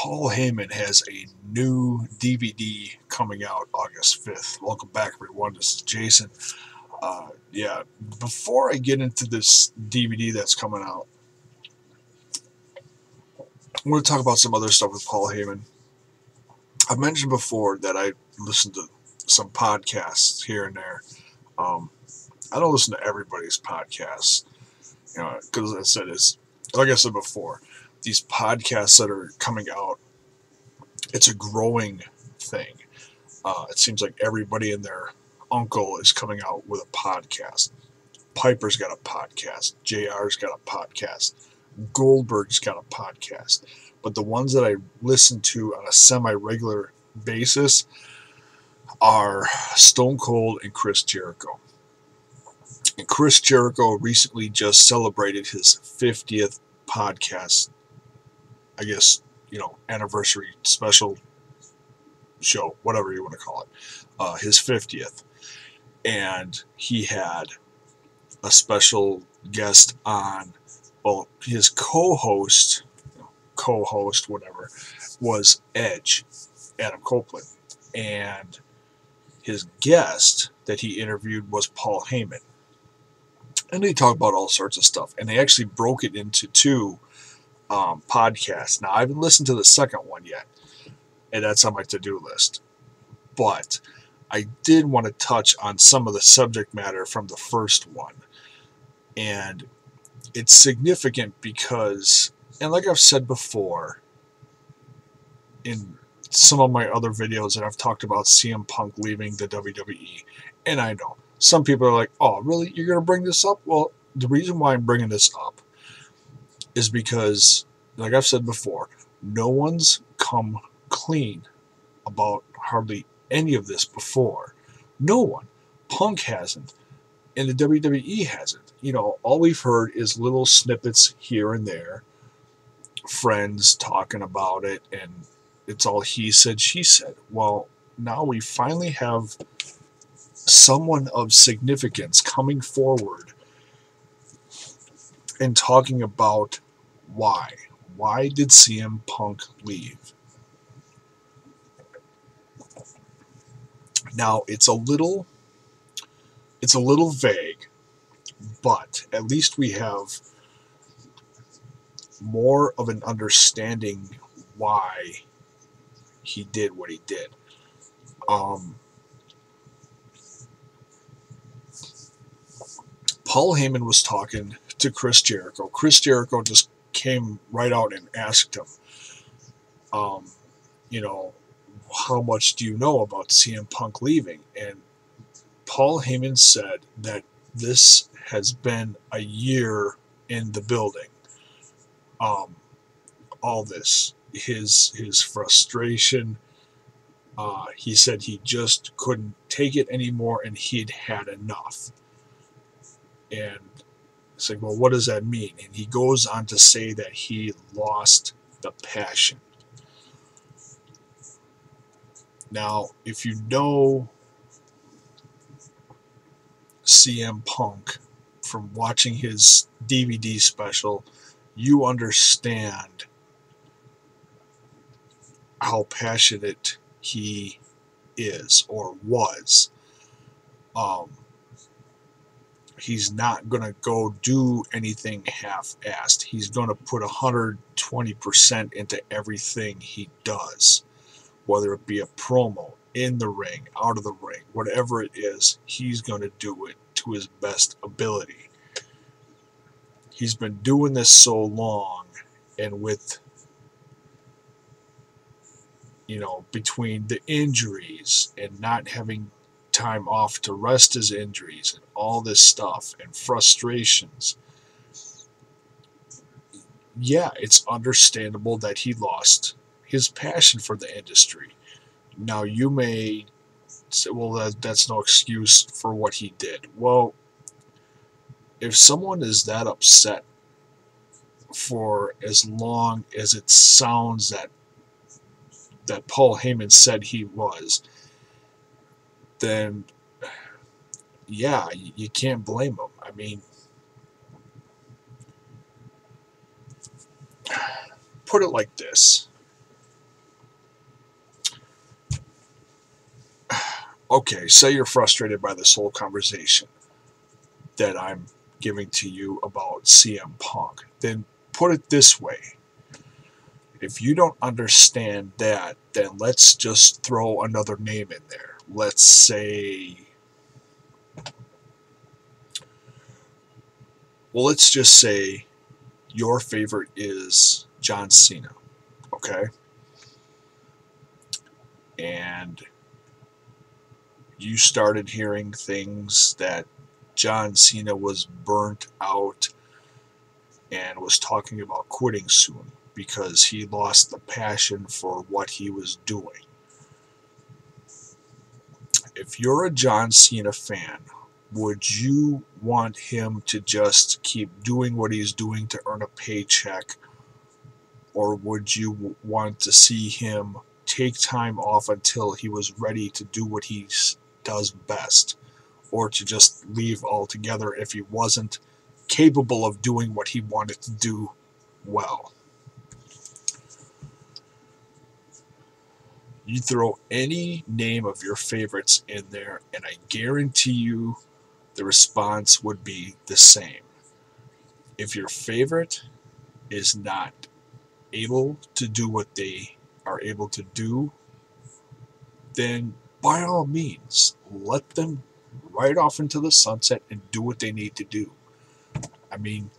Paul Heyman has a new DVD coming out August 5th. Welcome back, everyone. This is Jason. Yeah, before I get into this DVD that's coming out, I'm going to talk about some other stuff with Paul Heyman. I've mentioned before that I listen to some podcasts here and there. I don't listen to everybody's podcasts, because like I said before, these podcasts that are coming out, it's a growing thing. It seems like everybody and their uncle is coming out with a podcast. Piper's got a podcast. JR's got a podcast. Goldberg's got a podcast. But the ones that I listen to on a semi-regular basis are Stone Cold and Chris Jericho. And Chris Jericho recently just celebrated his 50th podcast, anniversary special show, whatever you want to call it, his 50th. And he had a special guest on, his co-host, whatever, was Edge, Adam Copeland. And his guest that he interviewed was Paul Heyman. And they talked about all sorts of stuff. And they actually broke it into two podcasts. Now, I haven't listened to the second one yet, and that's on my to-do list. But I did want to touch on some of the subject matter from the first one. And it's significant because, and like I've said before, in some of my other videos that I've talked about CM Punk leaving the WWE, and I know some people are like, oh, really? You're going to bring this up? Well, the reason why I'm bringing this up is because, like I've said before, no one's come clean about hardly any of this before. No one. Punk hasn't, and the WWE hasn't. All we've heard is little snippets here and there, friends talking about it, and it's all he said, she said. Well, now we finally have someone of significance coming forward and talking about why. Why did CM Punk leave? Now, it's a little vague, but at least we have more of an understanding why he did what he did. Paul Heyman was talking to Chris Jericho. Chris Jericho just came right out and asked him, how much do you know about CM Punk leaving? And Paul Heyman said that this has been a year in the building. All this, his frustration. He said he just couldn't take it anymore and he'd had enough. And it's like, well, what does that mean? And he goes on to say that he lost the passion. Now, if you know CM Punk from watching his DVD special, you understand how passionate he is or was. He's not going to go do anything half-assed. He's going to put 120% into everything he does, whether it be a promo, in the ring, out of the ring, whatever it is, he's going to do it to his best ability. He's been doing this so long, and with, between the injuries and not having time off to rest his injuries and all this stuff and frustrations, yeah, it's understandable that he lost his passion for the industry. Now, you may say, well, that's no excuse for what he did. Well, if someone is that upset for as long as it sounds that Paul Heyman said he was, then yeah, you can't blame him. I mean, put it like this. Okay, say you're frustrated by this whole conversation that I'm giving to you about CM Punk. Then put it this way. If you don't understand that, then let's just throw another name in there. Let's say, well, let's just say your favorite is John Cena, okay? And you started hearing things that John Cena was burnt out and was talking about quitting soon because he lost the passion for what he was doing. If you're a John Cena fan, would you want him to just keep doing what he's doing to earn a paycheck? Or would you want to see him take time off until he was ready to do what he does best? Or to just leave altogether if he wasn't capable of doing what he wanted to do well? You throw any name of your favorites in there, and I guarantee you the response would be the same. If your favorite is not able to do what they are able to do, then by all means, let them ride off into the sunset and do what they need to do. I mean,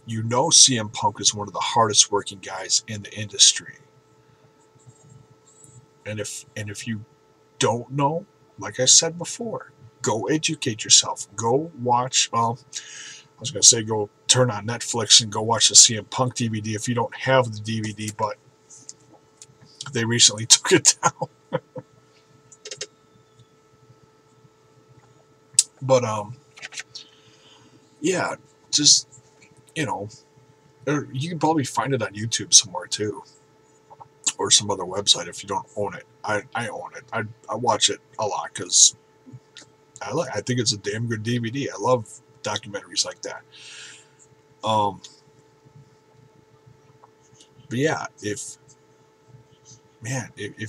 you know CM Punk is one of the hardest working guys in the industry. And if you don't know, like I said before, go educate yourself. Go watch, well, I was going to say go turn on Netflix and go watch the CM Punk DVD if you don't have the DVD, but they recently took it down. But, yeah, just, you know, you can probably find it on YouTube somewhere too, or some other website if you don't own it. I own it. I watch it a lot because I think it's a damn good DVD. I love documentaries like that. But yeah, if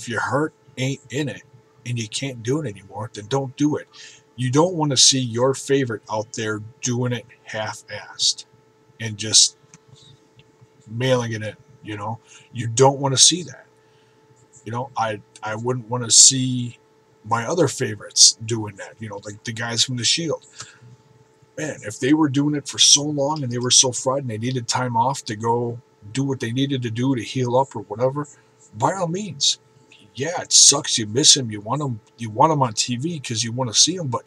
your heart ain't in it and you can't do it anymore, then don't do it. You don't want to see your favorite out there doing it half-assed and just mailing it in, you know? You don't want to see that. You know, I wouldn't want to see my other favorites doing that, you know, like the guys from The Shield. Man, if they were doing it for so long and they were so fried and they needed time off to go do what they needed to do to heal up or whatever, by all means. Yeah, it sucks. You miss him. You want them on TV because you want to see them, but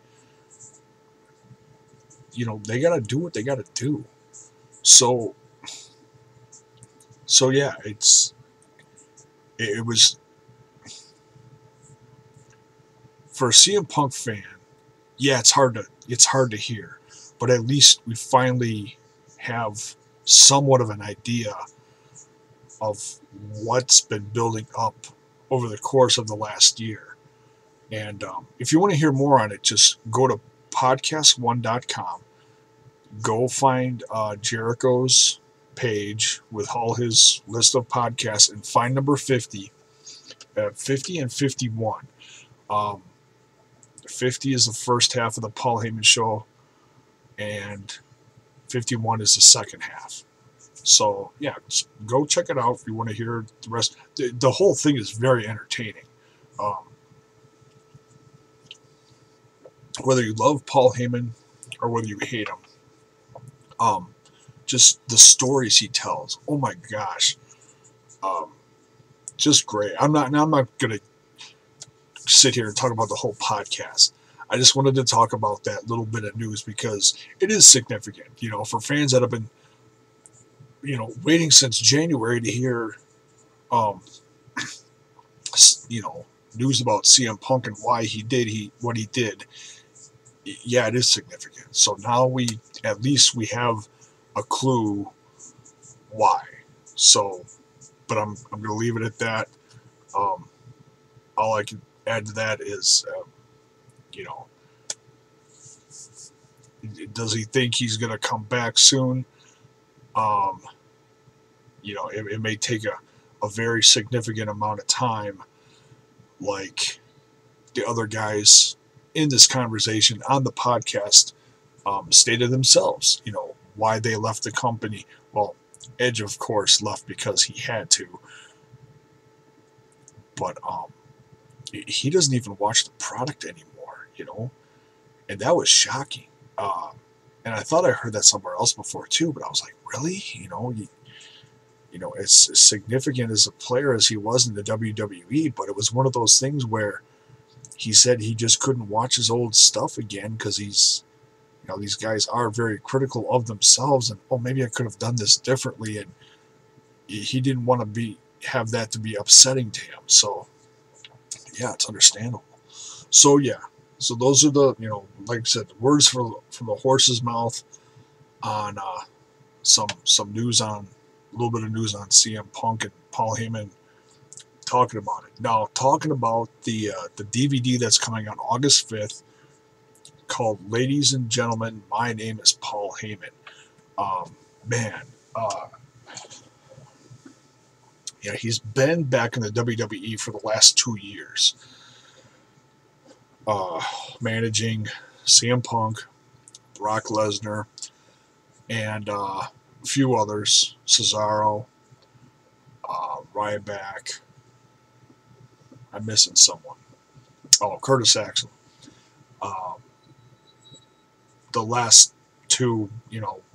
you know they got to do what they got to do. So yeah, it was for a CM Punk fan. Yeah, it's hard to hear, but at least we finally have somewhat of an idea of what's been building up over the course of the last year. And if you want to hear more on it, just go to podcast1.com. Go find Jericho's page with all his list of podcasts and find number 50. 50 and 51. 50 is the first half of the Paul Heyman show, and 51 is the second half. So, yeah, go check it out if you want to hear the rest. The whole thing is very entertaining. Whether you love Paul Heyman or whether you hate him, just the stories he tells. Oh my gosh, just great. I'm not gonna sit here and talk about the whole podcast. I just wanted to talk about that little bit of news because it is significant. You know, for fans that have been, you know, waiting since January to hear, you know, news about CM Punk and why he did what he did. Yeah, it is significant. So now we at least have a clue why. So, but I'm going to leave it at that. All I can add to that is, you know, does he think he's going to come back soon? You know, it may take a very significant amount of time like the other guys in this conversation on the podcast stated themselves, why they left the company. Well, Edge, of course, left because he had to, but he doesn't even watch the product anymore, and that was shocking. And I thought I heard that somewhere else before too, but I was like, really? As significant as a player as he was in the WWE, but it was one of those things where he said he just couldn't watch his old stuff again because these guys are very critical of themselves, and maybe I could have done this differently, and he didn't want to have that to be upsetting to him. So yeah, it's understandable. So yeah, so those are the like I said, words from the horse's mouth on some news on a little bit of news on CM Punk and Paul Heyman talking about it. Now, talking about the DVD that's coming on August 5th called Ladies and Gentlemen, My Name is Paul Heyman. Man, he's been back in the WWE for the last 2 years, managing CM Punk, Brock Lesnar, and a few others, Cesaro, Ryback. I'm missing someone. Oh, Curtis Axel. The last two,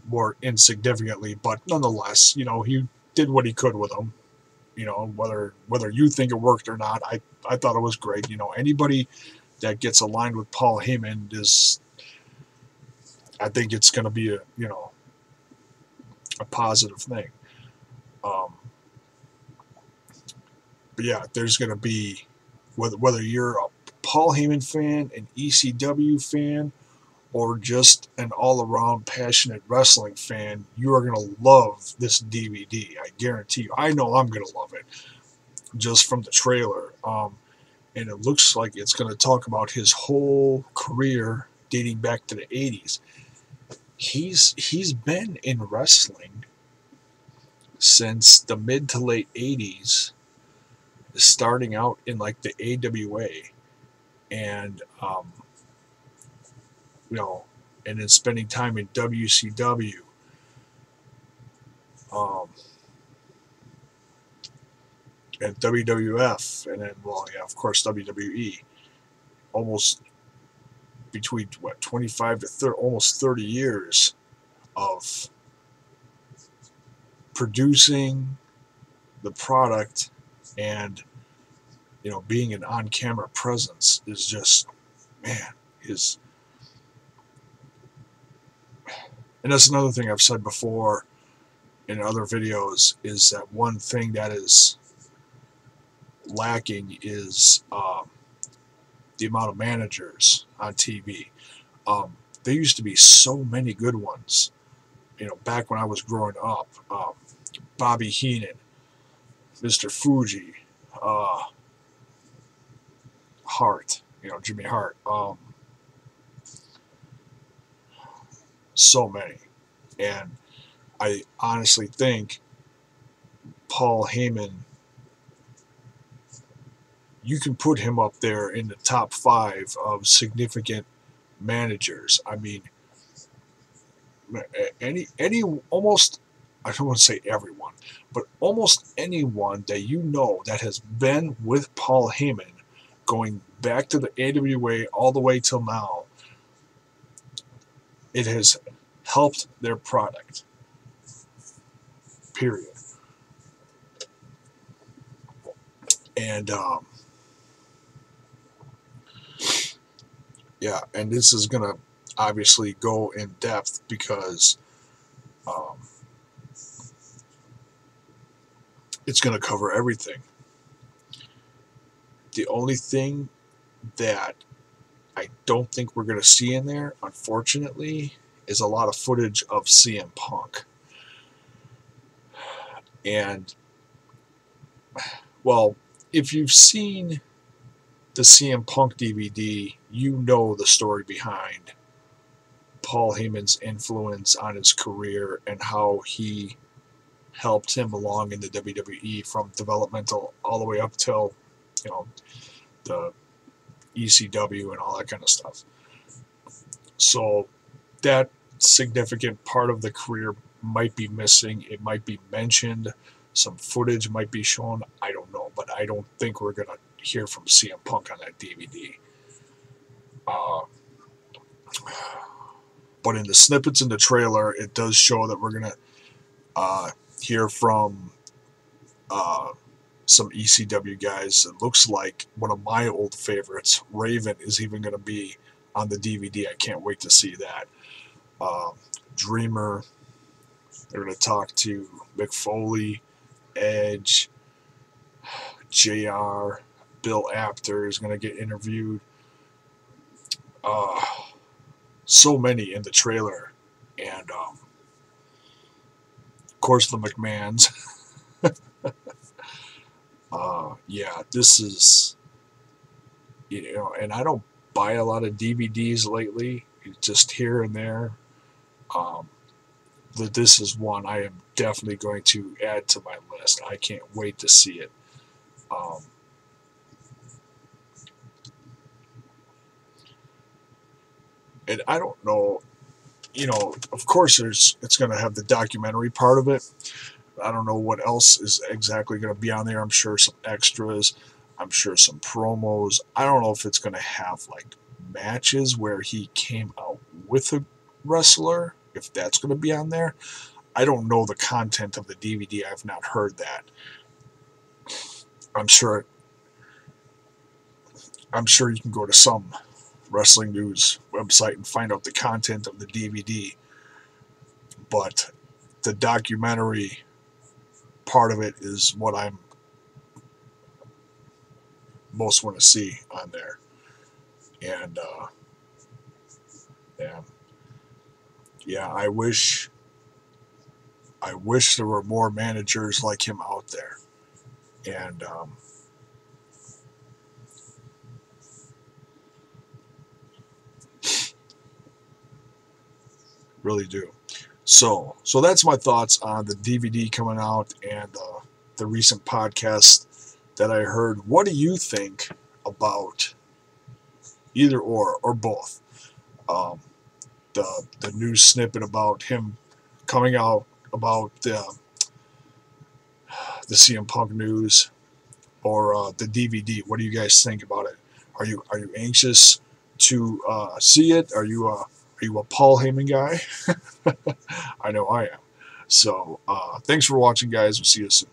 more insignificantly, but nonetheless, he did what he could with them. Whether you think it worked or not, I thought it was great. Anybody that gets aligned with Paul Heyman I think it's going to be a positive thing. But yeah, there's going to be, whether you're a Paul Heyman fan, an ECW fan, or just an all-around passionate wrestling fan, you are going to love this DVD. I guarantee you. I know I'm going to love it just from the trailer. And it looks like it's going to talk about his whole career dating back to the 80s. He's been in wrestling since the mid to late 80s, starting out in like the AWA, and and then spending time in WCW, and WWF, and then of course WWE, almost between 25 to 30, almost 30 years of producing the product, and being an on-camera presence is just, man, and that's another thing I've said before in other videos, is that one thing that is lacking is the amount of managers on TV. There used to be so many good ones, back when I was growing up. Bobby Heenan, Mr. Fuji, Hart, Jimmy Hart. So many. And I honestly think Paul Heyman, you can put him up there in the top 5 of significant managers. I mean, almost, I don't want to say everyone, but almost anyone that has been with Paul Heyman, going back to the AWA all the way till now, it has helped their product. Period. And yeah, and this is gonna obviously go in depth because it's gonna cover everything. The only thing that I don't think we're going to see in there, unfortunately, is a lot of footage of CM Punk. And, well, if you've seen the CM Punk DVD, you know the story behind Paul Heyman's influence on his career and how he helped him along in the WWE from developmental all the way up till, the ECW and all that kind of stuff. So that significant part of the career might be missing. It might be mentioned. Some footage might be shown. I don't know, but I don't think we're going to hear from CM Punk on that DVD. But in the snippets in the trailer, it does show that we're going to hear from some ECW guys. It looks like one of my old favorites, Raven, is even going to be on the DVD. I can't wait to see that. Dreamer, they're going to talk to Mick Foley, Edge, JR, Bill Apter is going to get interviewed. So many in the trailer. And, of course, the McMahons. Yeah, this is, and I don't buy a lot of DVDs lately, just here and there. This is one I am definitely going to add to my list. I can't wait to see it. And I don't know, of course it's going to have the documentary part of it. I don't know what else is exactly going to be on there. I'm sure some extras. I'm sure some promos. I don't know if it's going to have like matches where he came out with a wrestler, if that's going to be on there. I don't know the content of the DVD. I've not heard that. I'm sure you can go to some wrestling news website and find out the content of the DVD. But the documentary part of it is what I'm most want to see on there. And yeah, I wish there were more managers like him out there. And really do. So that's my thoughts on the DVD coming out and the recent podcast that I heard. What do you think about either or both? The news snippet about him coming out about the CM Punk news, or the DVD. What do you guys think about it? Are you anxious to see it? Are you a Paul Heyman guy? I know I am. So thanks for watching, guys. We'll see you soon.